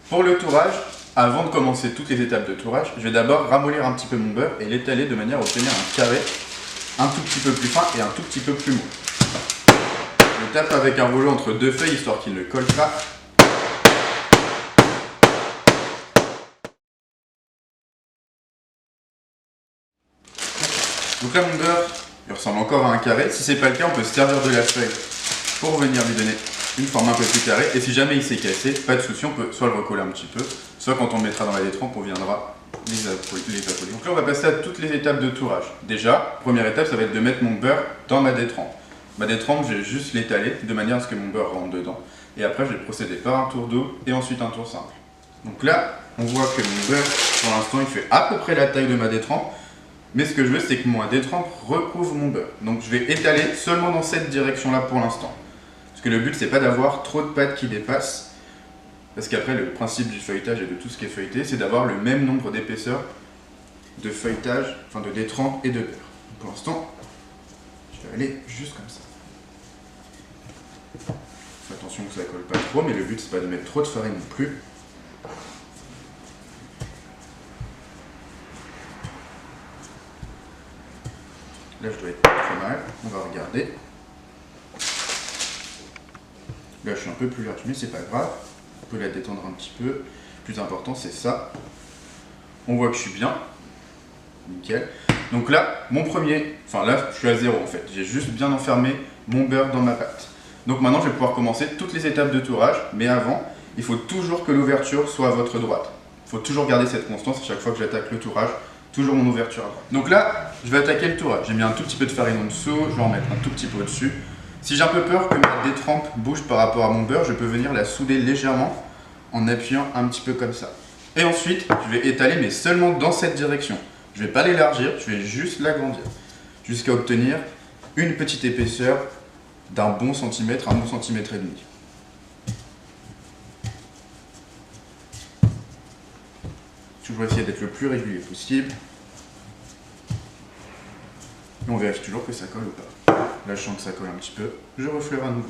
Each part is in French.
Pour le tourage, avant de commencer toutes les étapes de tourage, je vais d'abord ramollir un petit peu mon beurre et l'étaler de manière à obtenir un carré un tout petit peu plus fin et un tout petit peu plus mou. Je tape avec un rouleau entre deux feuilles histoire qu'il ne colle pas. Donc là mon beurre, il ressemble encore à un carré. Si c'est pas le cas, on peut se servir de la feuille pour venir lui donner une forme un peu plus carrée. Et si jamais il s'est cassé, pas de souci, on peut soit le recoller un petit peu, soit quand on le mettra dans la détrempe, on viendra les apposer. Donc là on va passer à toutes les étapes de tourage. Déjà, première étape, ça va être de mettre mon beurre dans ma détrempe. Ma détrempe, je vais juste l'étaler de manière à ce que mon beurre rentre dedans. Et après, je vais procéder par un tour d'eau et ensuite un tour simple. Donc là, on voit que mon beurre, pour l'instant, il fait à peu près la taille de ma détrempe. Mais ce que je veux, c'est que ma détrempe recouvre mon beurre. Donc je vais étaler seulement dans cette direction-là pour l'instant. Parce que le but, c'est pas d'avoir trop de pâte qui dépasse. Parce qu'après, le principe du feuilletage et de tout ce qui est feuilleté, c'est d'avoir le même nombre d'épaisseurs de feuilletage, enfin de détrempe et de beurre. Pour l'instant, je vais aller juste comme ça. Fais attention que ça ne colle pas trop, mais le but, c'est pas de mettre trop de farine non plus. Là, je dois être très mal. On va regarder. Là, je suis un peu plus large, mais c'est pas grave. On peut la détendre un petit peu. Le plus important, c'est ça. On voit que je suis bien. Nickel. Donc là, mon premier... Enfin là, je suis à 0 en fait. J'ai juste bien enfermé mon beurre dans ma pâte. Donc maintenant, je vais pouvoir commencer toutes les étapes de tourage. Mais avant, il faut toujours que l'ouverture soit à votre droite. Il faut toujours garder cette constance à chaque fois que j'attaque le tourage. Toujours mon ouverture à droite. Donc là, je vais attaquer le tourage. J'ai mis un tout petit peu de farine en dessous. Je vais en mettre un tout petit peu au-dessus. Si j'ai un peu peur que ma détrempe bouge par rapport à mon beurre, je peux venir la souder légèrement en appuyant un petit peu comme ça. Et ensuite, je vais étaler, mais seulement dans cette direction. Je ne vais pas l'élargir, je vais juste l'agrandir. Jusqu'à obtenir une petite épaisseur d'un bon centimètre, un bon centimètre et demi. Toujours essayer d'être le plus régulier possible. Et on vérifie toujours que ça colle ou pas. Là, je sens que ça colle un petit peu. Je refleure à nouveau.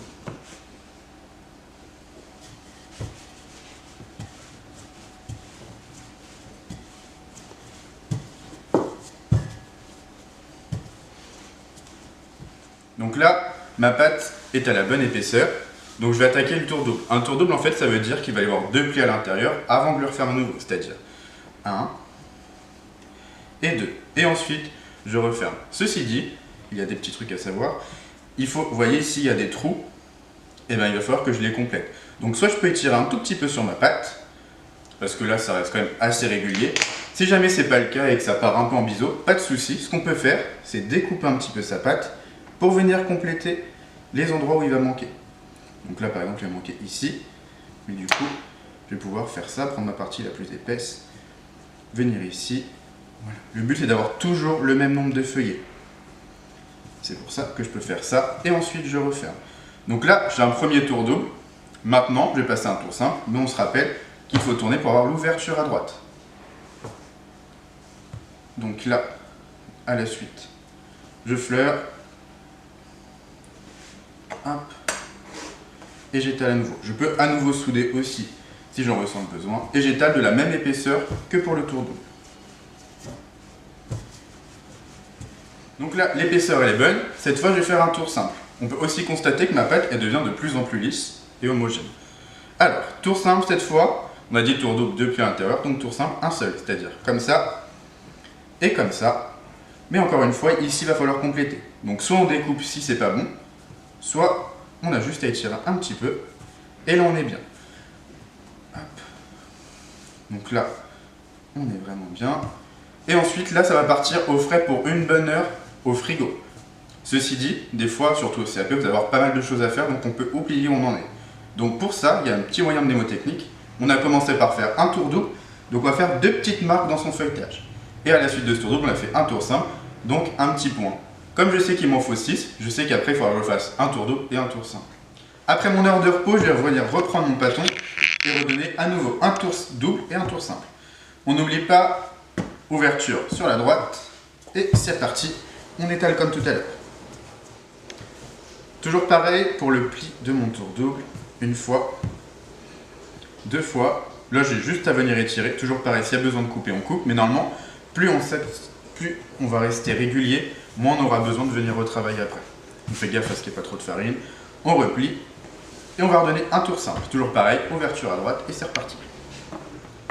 Donc là, ma pâte est à la bonne épaisseur. Donc je vais attaquer le tour double. Un tour double, en fait, ça veut dire qu'il va y avoir 2 plis à l'intérieur avant de le refaire à nouveau. C'est-à-dire 1 et 2. Et ensuite, je referme. Ceci dit, il y a des petits trucs à savoir. Il faut, vous voyez ici, il y a des trous. Et bien, il va falloir que je les complète. Donc soit je peux étirer un tout petit peu sur ma pâte, parce que là, ça reste quand même assez régulier. Si jamais c'est pas le cas et que ça part un peu en biseau, pas de souci. Ce qu'on peut faire, c'est découper un petit peu sa pâte pour venir compléter les endroits où il va manquer. Donc là, par exemple, il va manquer ici. Mais du coup, je vais pouvoir faire ça, prendre ma partie la plus épaisse, venir ici. Voilà. Le but, c'est d'avoir toujours le même nombre de feuillets. C'est pour ça que je peux faire ça. Et ensuite, je referme. Donc là, j'ai un premier tour double. Maintenant, je vais passer un tour simple. Mais on se rappelle qu'il faut tourner pour avoir l'ouverture à droite. Donc là, à la suite, je fleure. Hop. Et j'étale à nouveau. Je peux à nouveau souder aussi si j'en ressens le besoin. Et j'étale de la même épaisseur que pour le tour double. Donc là, l'épaisseur elle est bonne. Cette fois, je vais faire un tour simple. On peut aussi constater que ma pâte elle devient de plus en plus lisse et homogène. Alors, tour simple cette fois. On a dit tour double, 2 plis à l'intérieur. Donc tour simple, un seul. C'est-à-dire comme ça et comme ça. Mais encore une fois, ici, il va falloir compléter. Donc soit on découpe si c'est pas bon, soit on a juste à étirer un petit peu, et là on est bien. Hop. Donc là, on est vraiment bien. Et ensuite, là, ça va partir au frais pour une bonne heure au frigo. Ceci dit, des fois, surtout au CAP, vous allez avoir pas mal de choses à faire, donc on peut oublier où on en est. Donc pour ça, il y a un petit moyen de mnémotechnique. On a commencé par faire un tour double, donc on va faire 2 petites marques dans son feuilletage. Et à la suite de ce tour double, on a fait un tour simple, donc un petit point. Comme je sais qu'il m'en faut 6, je sais qu'après il faudra que je fasse un tour double et un tour simple. Après mon heure de repos, je vais revenir reprendre mon bâton et redonner à nouveau un tour double et un tour simple. On n'oublie pas, ouverture sur la droite, et c'est parti, on étale comme tout à l'heure. Toujours pareil pour le pli de mon tour double, une fois, 2 fois, Là, j'ai juste à venir étirer. Toujours pareil, s'il y a besoin de couper, on coupe. Mais normalement, plus on va rester régulier, moins on aura besoin de venir retravailler après. On fait gaffe à ce qu'il n'y ait pas trop de farine. On replie. Et on va redonner un tour simple. Toujours pareil, ouverture à droite et c'est reparti.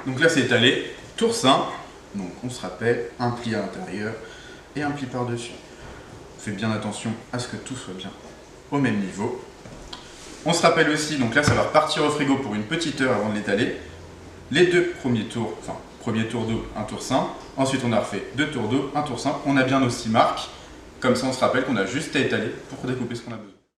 Donc là, c'est étalé. Tour simple. Donc on se rappelle, un pli à l'intérieur et un pli par-dessus. On fait bien attention à ce que tout soit bien au même niveau. On se rappelle aussi, donc là ça va repartir au frigo pour une petite heure avant de l'étaler. Les deux premiers tours, enfin premier tour d'eau, un tour simple. Ensuite on a refait 2 tours d'eau, un tour simple. On a bien nos 6 marques. Comme ça on se rappelle qu'on a juste à étaler pour découper ce qu'on a besoin.